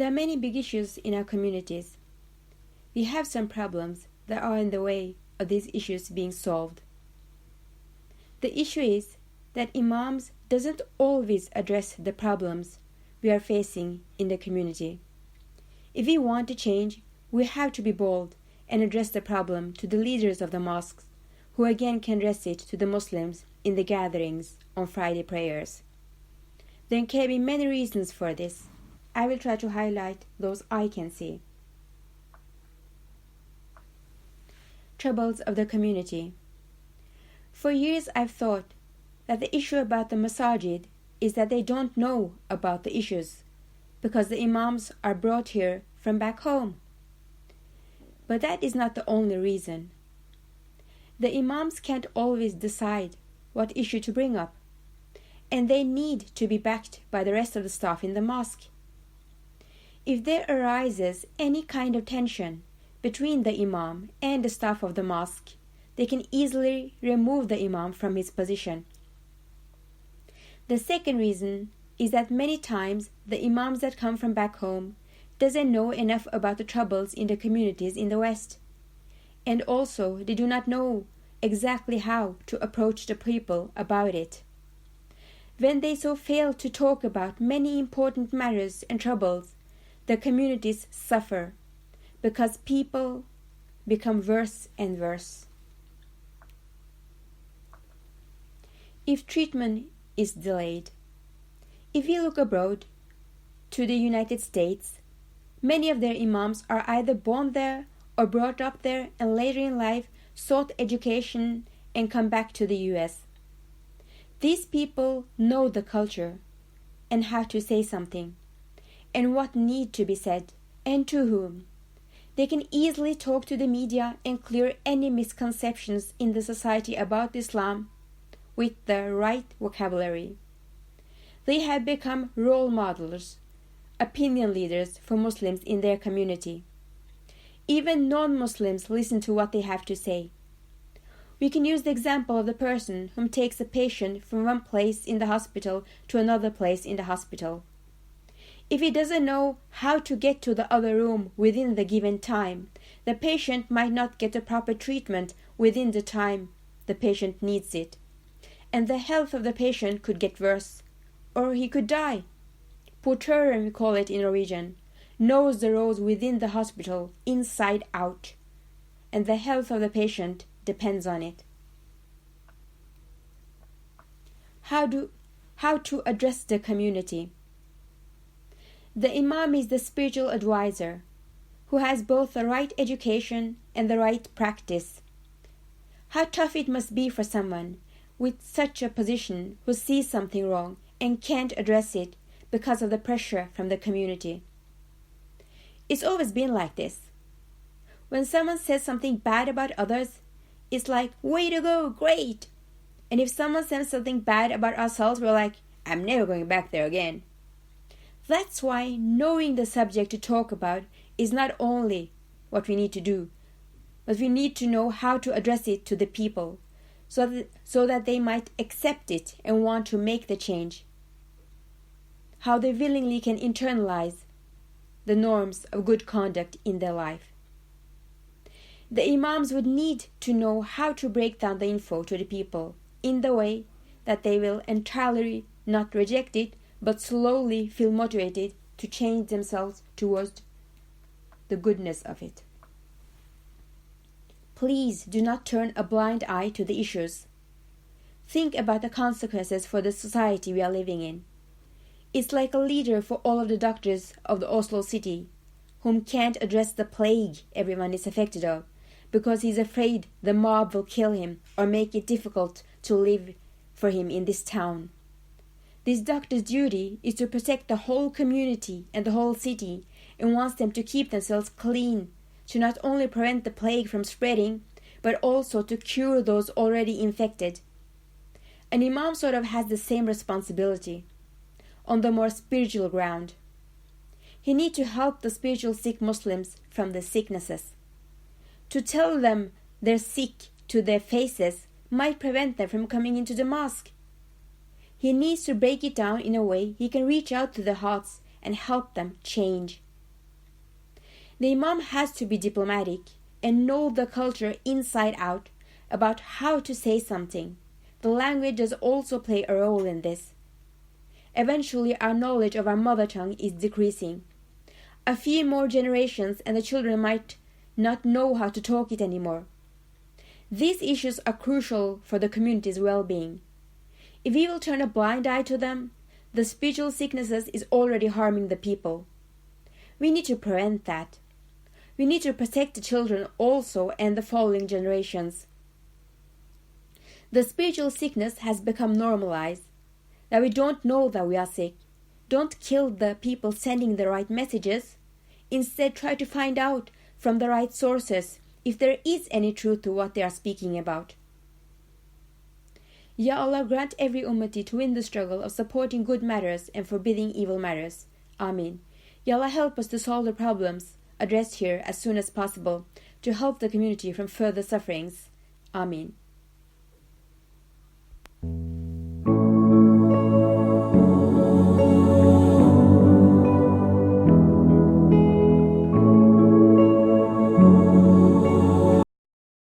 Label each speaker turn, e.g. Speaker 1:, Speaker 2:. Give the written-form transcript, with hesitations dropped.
Speaker 1: There are many big issues in our communities. We have some problems that are in the way of these issues being solved. The issue is that Imams doesn't always address the problems we are facing in the community. If we want to change, we have to be bold and address the problem to the leaders of the mosques, who again can address it to the Muslims in the gatherings on Friday prayers. There can be many reasons for this. I will try to highlight those I can see. Troubles of the community. For years I've thought that the issue about the masajid is that they don't know about the issues because the imams are brought here from back home. But that is not the only reason. The imams can't always decide what issue to bring up, and they need to be backed by the rest of the staff in the mosque. If there arises any kind of tension between the imam and the staff of the mosque, they can easily remove the imam from his position. The second reason is that many times the imams that come from back home doesn't know enough about the troubles in the communities in the West, and also they do not know exactly how to approach the people about it. When they so fail to talk about many important matters and troubles, the communities suffer because people become worse and worse. If treatment is delayed. If we look abroad to the United States, many of their imams are either born there or brought up there and later in life sought education and come back to the US. These people know the culture and how to say something and what need to be said and to whom. They can easily talk to the media and clear any misconceptions in the society about Islam with the right vocabulary. They have become role models, opinion leaders for Muslims in their community. Even non-Muslims listen to what they have to say. We can use the example of the person who takes a patient from one place in the hospital to another place in the hospital. If he doesn't know how to get to the other room within the given time, the patient might not get the proper treatment within the time the patient needs it, and the health of the patient could get worse, or he could die. Portøren, we call it in Norwegian, knows the roads within the hospital inside out, and the health of the patient depends on it. How to address the community. The Imam is the spiritual advisor who has both the right education and the right practice. How tough it must be for someone with such a position who sees something wrong and can't address it because of the pressure from the community. It's always been like this. When someone says something bad about others, it's like, way to go, great! And if someone says something bad about ourselves, we're like, I'm never going back there again. That's why knowing the subject to talk about is not only what we need to do, but we need to know how to address it to the people, so that they might accept it and want to make the change. How they willingly can internalize the norms of good conduct in their life. The imams would need to know how to break down the info to the people in the way that they will entirely not reject it, but slowly feel motivated to change themselves towards the goodness of it. Please do not turn a blind eye to the issues. Think about the consequences for the society we are living in. It's like a leader for all of the doctors of the Oslo city, whom can't address the plague everyone is affected of, because he's afraid the mob will kill him or make it difficult to live for him in this town. This doctor's duty is to protect the whole community and the whole city, and wants them to keep themselves clean, to not only prevent the plague from spreading, but also to cure those already infected. An imam sort of has the same responsibility, on the more spiritual ground. He needs to help the spiritual sick Muslims from the sicknesses. To tell them they're sick to their faces might prevent them from coming into the mosque. He needs to break it down in a way he can reach out to the hearts and help them change. The Imam has to be diplomatic and know the culture inside out about how to say something. The language does also play a role in this. Eventually, our knowledge of our mother tongue is decreasing. A few more generations and the children might not know how to talk it anymore. These issues are crucial for the community's well-being. If we will turn a blind eye to them, the spiritual sicknesses is already harming the people. We need to prevent that. We need to protect the children also and the following generations. The spiritual sickness has become normalized. That we don't know that we are sick. Don't kill the people sending the right messages. Instead, try to find out from the right sources if there is any truth to what they are speaking about. Ya Allah, grant every ummati to win the struggle of supporting good matters and forbidding evil matters. Amin. Ya Allah, help us to solve the problems addressed here as soon as possible to help the community from further sufferings. Amin.